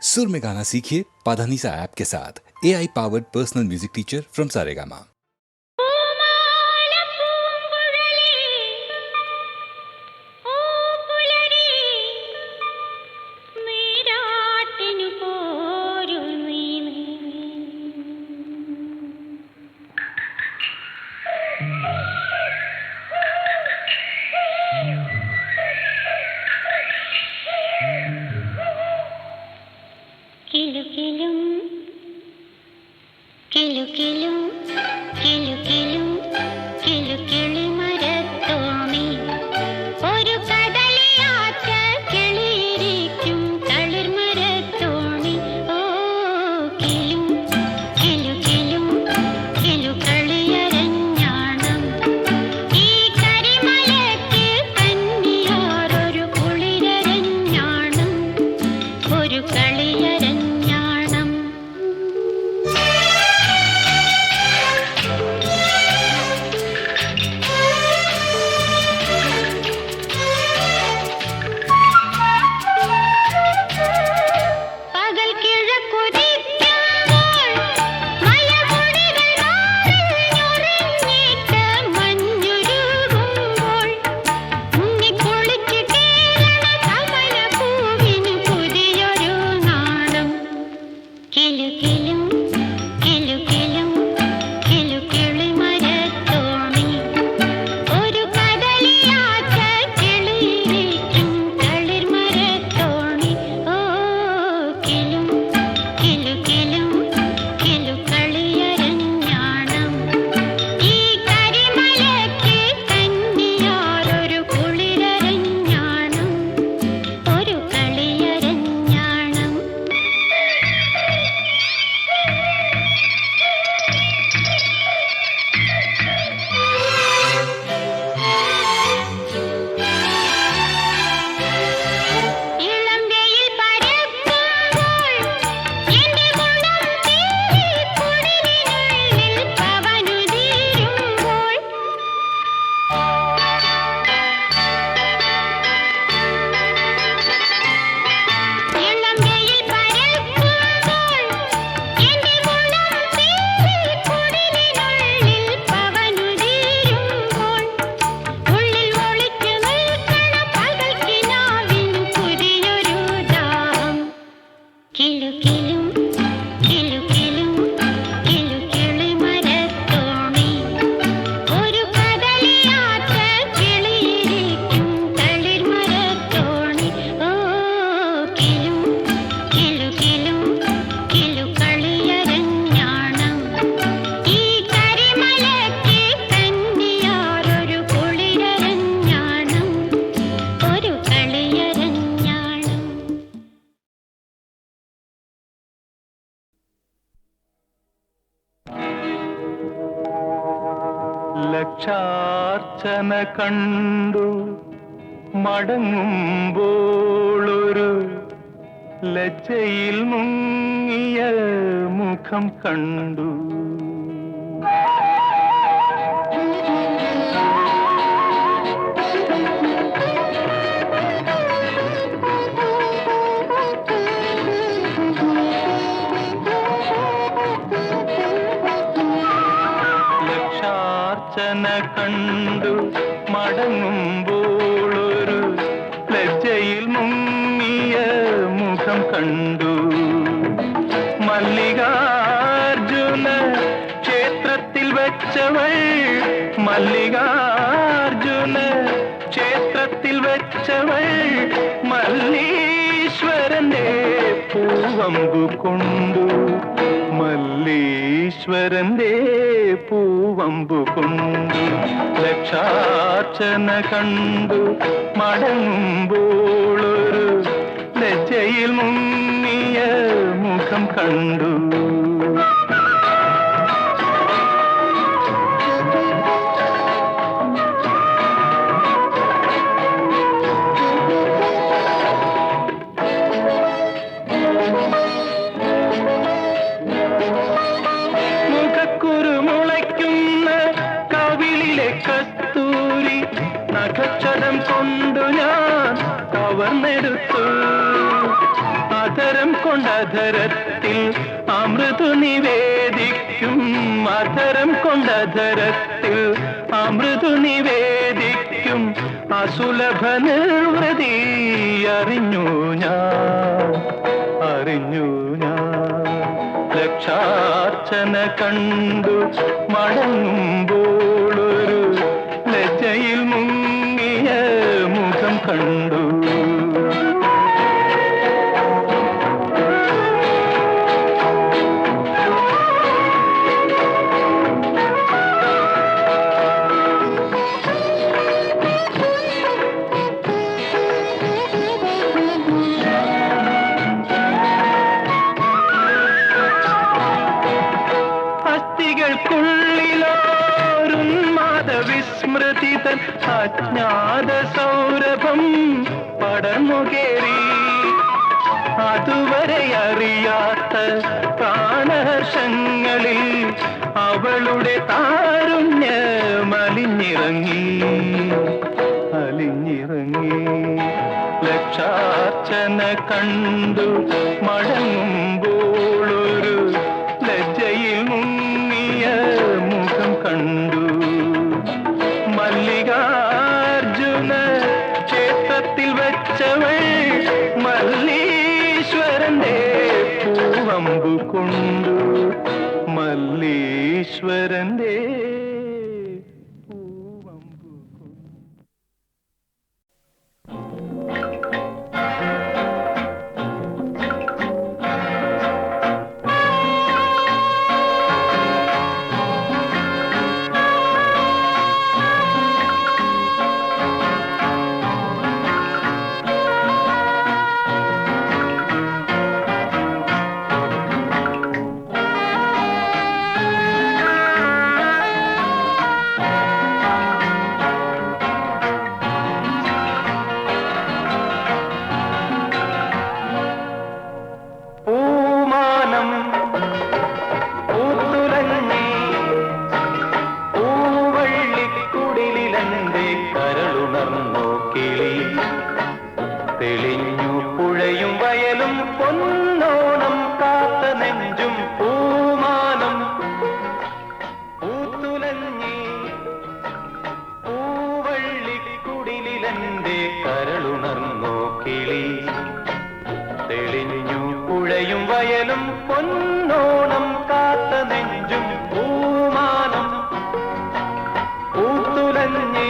सुर में गाना सीखिए पाधानीसा ऐप के साथ। AI powered personal music teacher from Saregama. ലക്ഷാർച്ചന കണ്ടു മടങ്ങുമ്പോളൊരു ലജ്ജയിൽ മുങ്ങിയ മുഖം കണ്ടു. ലക്ഷാർച്ചന കണ്ടു മടങ്ങുമ്പോളൊരു ലജ്ജയിൽ മുങ്ങിയ മുഖം കണ്ടു. മല്ലികാർജുന ക്ഷേത്രത്തിൽ വെച്ചവൾ, മല്ലികാർജുന ക്ഷേത്രത്തിൽ വെച്ചവൾ മല്ലീശ്വരന്റെ പൂവമ്പു കൊണ്ടു, മല്ലീശ്വരന്റെ പൂവമ്പു കൊണ്ടു. ലക്ഷാർച്ചന കണ്ടു മടങ്ങുമ്പോളൊരു ലജ്ജയിൽ മുങ്ങിയ മുഖം കണ്ടു. നഖക്ഷരം കൊണ്ടു ഞാൻ കവർന്നെടുത്തു, അതരം കൊണ്ടധരത്തിൽ അമൃതു നിവേദിക്കും, അധരം കൊണ്ടധരത്തിൽ അമൃതു നിവേദിക്കും അസുലഭ നിർവൃതി അറിഞ്ഞു ഞാൻ, അറിഞ്ഞു ഞാൻ. ലക്ഷാർച്ചന കണ്ടു മടങ്ങുമ്പോളൊരു ലജ്ജയിൽ മുങ്ങിയ മുഖം കണ്ടു. വിസ്മൃതിതൻ അജ്ഞാത സൗരഭം പടമുകേറി, അതുവരെ അറിയാത്ത പ്രാണഹർഷങ്ങളിൽ അവളുടെ താരുണ്യമലിഞ്ഞിറങ്ങി, അലിഞ്ഞിറങ്ങി. ലക്ഷാർച്ചന കണ്ടു മടങ്ങുമ്പോളൊരു ലജ്ജയിൽ മുങ്ങിയ മുഖം കണ്ടു. മല്ലികാർജുന ക്ഷേത്രത്തിൽ വെച്ചവൾ മല്ലീശ്വരന്റെ പൂവമ്പു കൊണ്ടു, മല്ലീശ്വരന്റെ പൂവമ്പു കൊണ്ടു. തെളിഞ്ഞു പുഴയും വയലും പൊന്നോണം കാത്ത നെഞ്ചും പൂമാനം പൂത്തുലഞ്ഞി പൂവള്ളിക്കുടിലെന്റെ കരളുണർന്നോ കിളി. തെളിഞ്ഞു പുഴയും വയലും പൊന്നോണം കാത്ത നെഞ്ചും പൂമാനം പൂത്തുലഞ്ഞേ.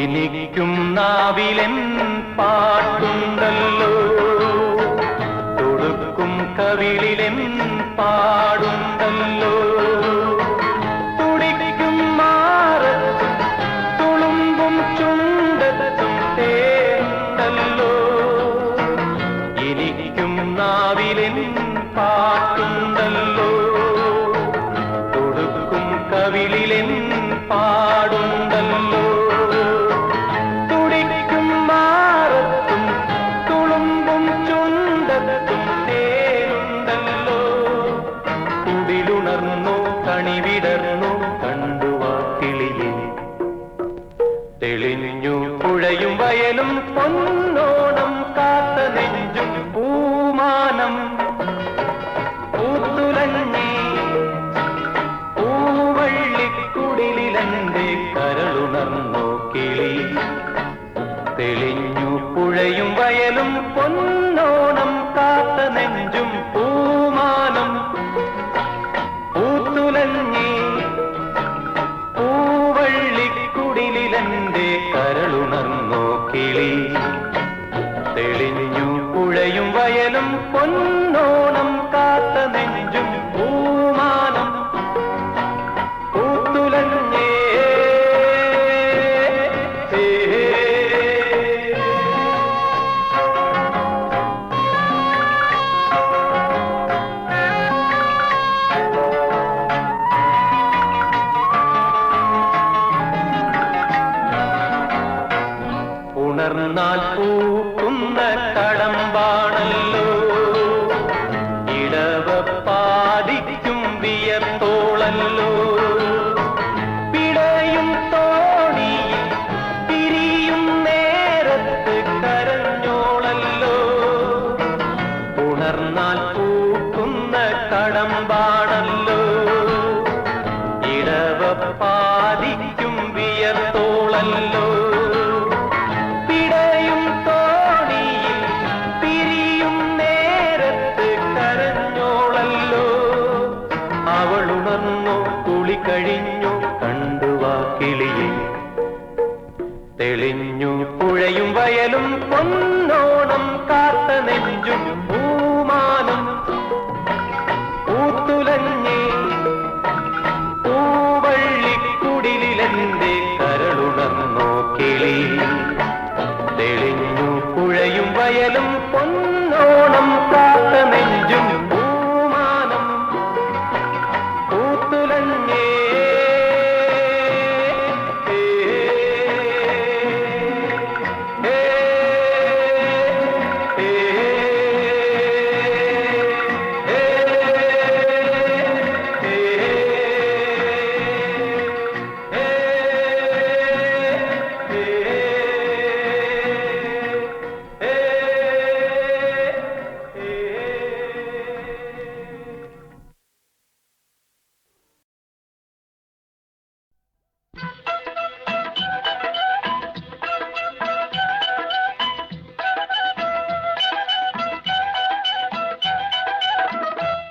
എനിക്കും നാവിലൻ പാട്ടുണ്ടല്ലോ, തൊടുക്കും കവിളിലൻ പാടുണ്ടല്ലോ, തുടിക്കും മാറത്തും തുളുമ്പും ചുണ്ടത്തും തേണ്ടല്ലോ. എനിക്കും നാവിലൻ പാട്ടുണ്ടല്ലോ, തൊടുക്കും കവിളിലൻ പാടുണ്ടല്ലോ, തെളിഞ്ഞു പുഴയും വയലും പൊന്നോണം കാത്ത നെഞ്ചും പൂമാനം പൂത്തുലഞ്ഞി പൂവള്ളിക്കുടിലെന്റെ കരളുണർന്നോ കിളി. തെളിഞ്ഞു പുഴയും വയലും പൊന്നോണം കാത്ത നെഞ്ചും പൂമാനം പൂത്തുലഞ്ഞി പൂവള്ളിക്കുടിലെന്റെ കരളുണർന്നോ കിളി. തെളിഞ്ഞു പുഴയും വയലും പൊന്നോണം കാത്ത നെഞ്ചും പൂമാനം പൂത്തുലഞ്ഞേ. ഉണർന്നാൽ പൂ പൂക്കുന്ന കടമ്പാണല്ലോ ഇടവ പാതിക്കും വിയത്തോളല്ലോ പിടയും തോണിയിൽ പിരിയും നേരത്ത് കരഞ്ഞോളല്ലോ ഉണർന്നാൽ പൂക്കുന്ന കടമ്പാണല്ലോ ഇടവ പാതിക്കും വിയത്തോളല്ലോ പിടയും തോണിയിൽ പിരിയും നേരത്ത് കരഞ്ഞോളല്ലോ അവളുണർന്നു കുളി കഴിഞ്ഞു കണ്ടുവാ കിളിയെ തെളിഞ്ഞു പുഴയും വയലും പൊന്നോണം കാത്ത നെഞ്ചും പൂമാനം പൂത്തുലഞ്ഞേ പൂവള്ളിക്കുടിലെന്റെ കരളുണർന്നോ കിളി തെളിഞ്ഞു പുഴയും വയലും പൊന്നോണം കാത്ത നെഞ്ചും പൂമാനം പൂത്തുലഞ്ഞേ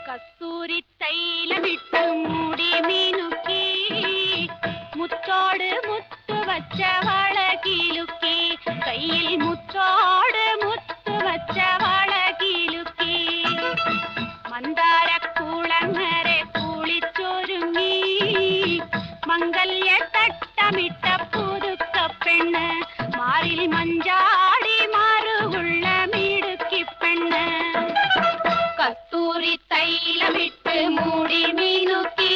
കസ്തൂരി തൈലമിട്ട് മൂടി മീനുക്കി മുത്തോട് മുത്തു വച്ച വള കിലുക്കി കയ്യിൽ മുത്തോട് മുത്തു വച്ച വള കിലുക്കി മന്ദാര കുളങ്ങരെ കുളിച്ചൊരുങ്ങി മംഗല്യ തട്ടമിട്ട പുതുക്ക പെണ്ണ് മാറിൽ മഞ്ചാടി മാറുള്ള മിടുക്കി പെണ്ണ് കസ്തൂരി തൈലമിട്ട് മൂടി മീനുക്കി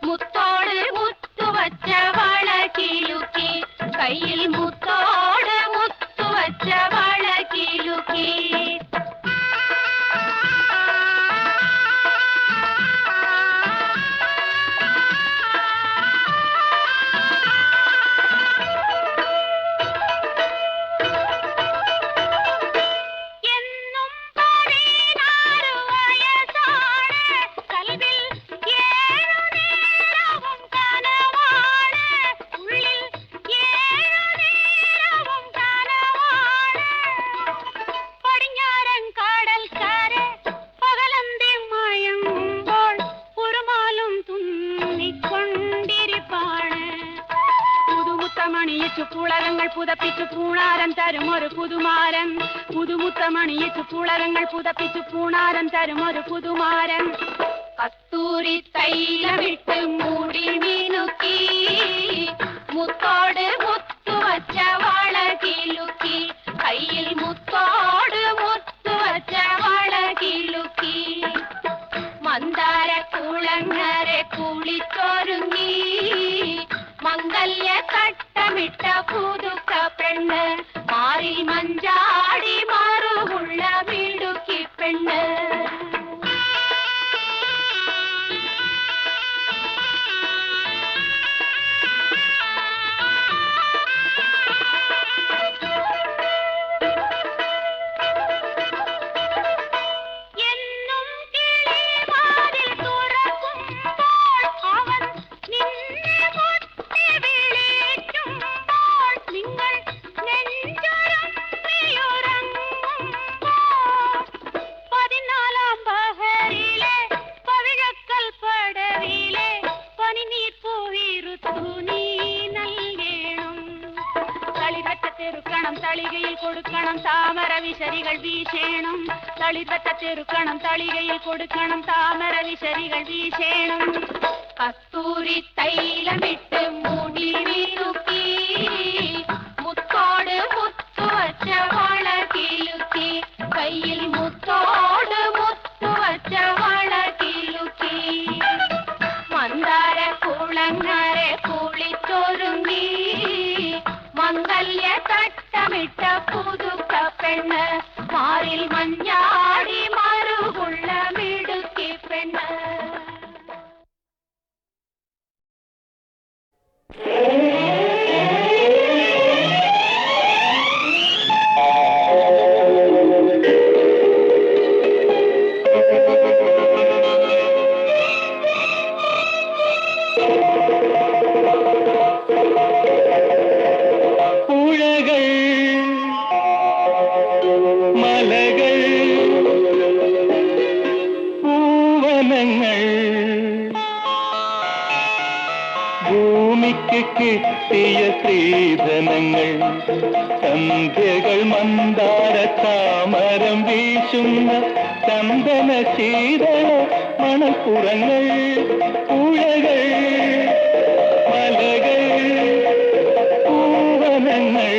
മുത്തോട് മുത്തു വച്ച വള കിലുക്കി കയ്യിൽ മുത്തോട് മുത്തു വച്ച വള കിലുക്കി പുളകങ്ങൾ പുതപ്പിച്ചു പൂണാരം തരും ഒരു പുതുമാരൻ പുതുമുത്തമണിയിച്ചു പുളകങ്ങൾ പുതപ്പിച്ചു പൂണാരം തരും ഒരു പുതുമാരൻ കസ്തൂരി തൈലമിട്ട് മൂടി മീനുക്കി മുത്തോട് മുത്തു വച്ച വള കിലുക്കി കയ്യിൽ മുത്തോട് മുത്തു വച്ച വള കിലുക്കി മന്ദാര കുളങ്ങരെ കുളിച്ചൊരുങ്ങി മംഗല്യ തട്ടമിട്ട പുതുക്ക പെണ്ണ് മാറിൽ മഞ്ചാടി മാറുള്ള മിടുക്കി പെണ്ണ് തളികയിൽ കൊടുക്കണം താമര വിശരികൾ വീശേണം തളിർവറ്റത്തെറുക്കണം തളികയിൽ കൊടുക്കണം താമര വിശരികൾ വീശേണം കസ്തൂരി തൈലമിട്ട് മൂടി മീനുക്കി മുത്തോട് മുത്തു വച്ച വള കിലുക്കി കയ്യിൽ മുത്തോട് മുത്തു വച്ച വള കിലുക്കി മന്ദാര കുളങ്ങരെ കുളിച്ചൊരുങ്ങി മംഗല്യ തട്ടമിട്ട പുതുക്ക മാറിൽ മഞ്ഞാടി മറുകുള്ള മിടുക്കി പെണ്ണ്. ഭൂമിക്ക് കിട്ടിയ സ്ത്രീധനങ്ങൾ, സന്ധ്യകൾ മന്ദാര താമരം വീശുന്ന ചന്ദന ശീതള മണപ്പുറങ്ങൾ, പുഴകൾ, മലകൾ, പൂവനങ്ങൾ,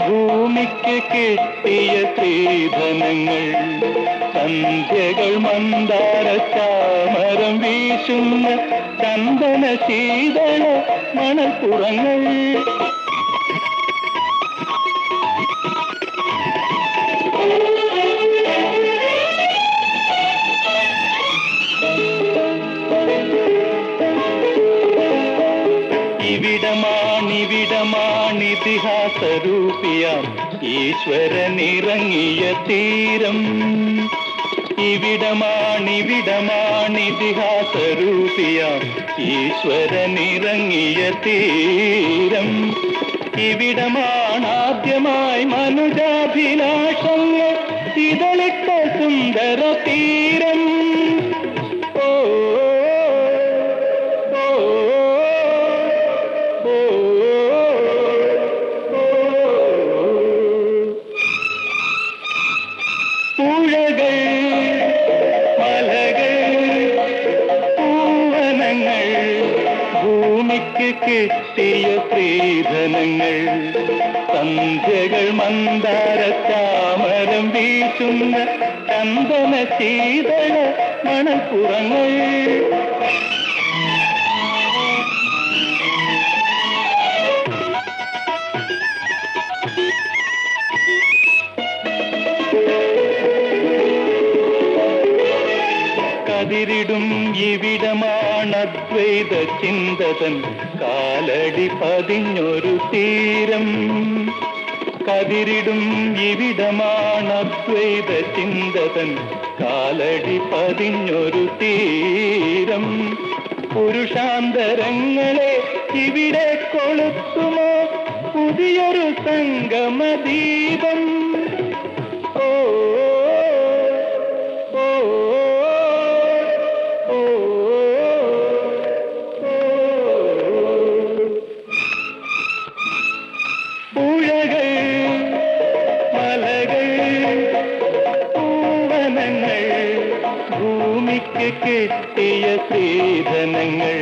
ഭൂമിക്ക് കിട്ടിയ സ്ത്രീധനങ്ങൾ, സന്ധ്യകൾ മന്ദാര താമരം വീശുന്ന ചന്ദന ശീതള മണപ്പുറങ്ങൾ. ഇവിടമാണിതിഹാസരൂപിയാം ഈശ്വരനിറങ്ങിയ തീരം. ഇവിടമാണിതിഹാസരൂപിയാം ഈശ്വരനിറങ്ങിയ തീരം. ഇവിടമാണാദ്യമായി മനുജാഭിലാഷങ്ങൾ ഇതളിട്ട സുന്ദര തീരം. ഓ പുഴകൾ, മലകൾ, പൂവനങ്ങൾ, ഭൂമിക്ക് കിട്ടിയ സ്ത്രീധനങ്ങൾ, സന്ധ്യകൾ മന്ദാര താമരം വീശുന്ന ചന്ദന ശീതള മണപ്പുറങ്ങൾ. കതിരിടും ഇവിടമാണദ്വൈത ചിന്തതൻ കാലടി പതിഞ്ഞൊരു തീരം. കതിരിടും ഇവിടമാണദ്വൈത ചിന്തതൻ കാലടി പതിഞ്ഞൊരു തീരം. പുരുഷാന്തരങ്ങളെ ഇവിടെ കൊളുത്തുമോ പുതിയൊരു സംഗമദീപം. ഓ പുഴകൾ, മലകൾ, പൂവനങ്ങൾ, ഭൂമിക്ക് കിട്ടിയ സ്ത്രീധനങ്ങൾ,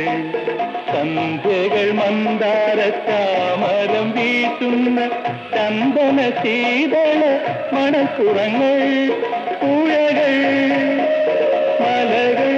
സന്ധ്യകൾ മന്ദാര താമരം വീശുന്ന ചന്ദന ശീതള മണപ്പുറങ്ങൾ, പുഴകൾ, മലകൾ.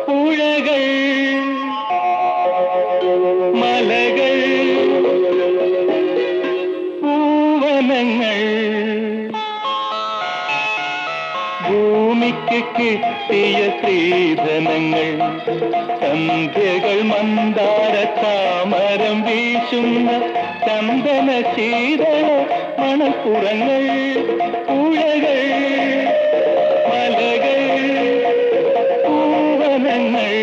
പുഴകൾ, മലകൾ, പൂവനങ്ങൾ, ഭൂമിക്ക് കിട്ടിയ സ്ത്രീധനങ്ങൾ, സന്ധ്യകൾ മന്ദാര താമരം വീശുന്ന ചന്ദന ശീതള മണപ്പുറങ്ങൾ, പുഴകൾ, മലകൾ, പൂവനങ്ങൾ,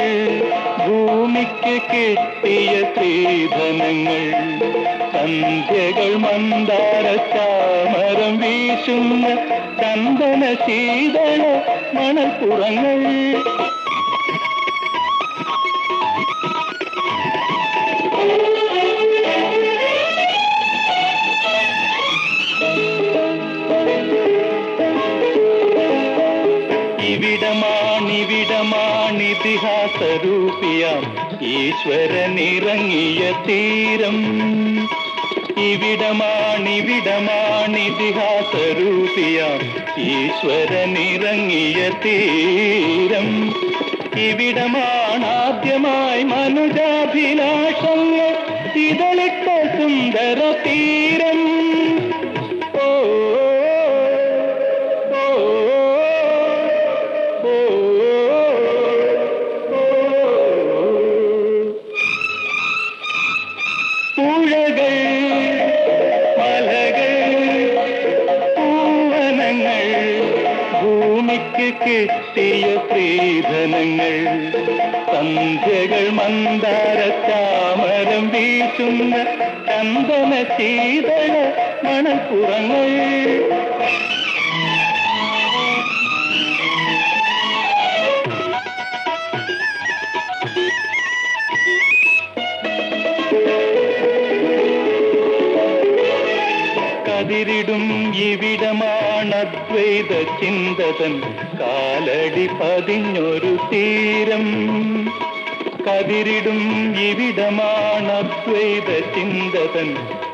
ഭൂമിക്ക് കിട്ടിയ സ്ത്രീധനങ്ങൾ, സന്ധ്യകൾ മന്ദാര താമരം വീശുന്ന ചന്ദന ശീതള മണപ്പുറങ്ങൾ. ഇവിടമാണിതിഹാസ ഇതിഹാസരൂപിയാം ഈശ്വരനിറങ്ങിയ തീരം. ഇവിടമാണിതിഹാസരൂപിയാം ഈശ്വരനിറങ്ങിയ തീരം. ഇവിടമാണാദ്യമായി മനുജാഭിലാഷങ്ങൾ ഇതളിട്ട സുന്ദര തീരം. ഓ ഓ ഓ പുഴകൾ, മലകൾ, പൂവനങ്ങൾ, ഭൂമിക്ക് കിട്ടിയ സ്ത്രീധനങ്ങൾ, സന്ധ്യകൾ മന്ദാര ചാമരം വീശുന്ന ചന്ദന ശീതള മണപ്പുറങ്ങൾ. കതിരിടും ഇവിടമാണദ്വൈത ചിന്തതൻ കാലടി പതിഞ്ഞൊരു തീരം. കതിരിടും ഇവിടമാണദ്വൈത ചിന്തതൻ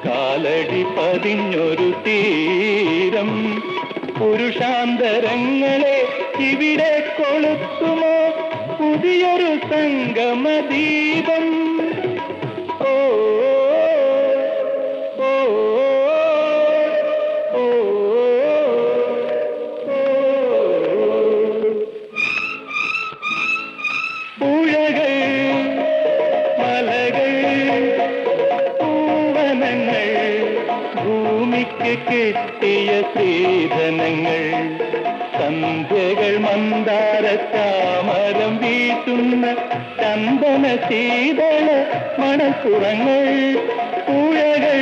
കാലടി പതിഞ്ഞൊരു തീരം. പുരുഷാന്തരങ്ങളെ ഇവിടെ കൊളുത്തുമോ പുതിയൊരു സംഗമദീപം. ഓ ഓ പുഴകൾ, മലകൾ, പൂവനങ്ങൾ, ഭൂമിക്ക് കിട്ടിയ സ്ത്രീധനങ്ങൾ, സന്ധ്യകൾ മന്ദാര ചാമരം വീശുന്ന ചന്ദന ശീതള മണപ്പുറങ്ങൾ. പുഴകൾ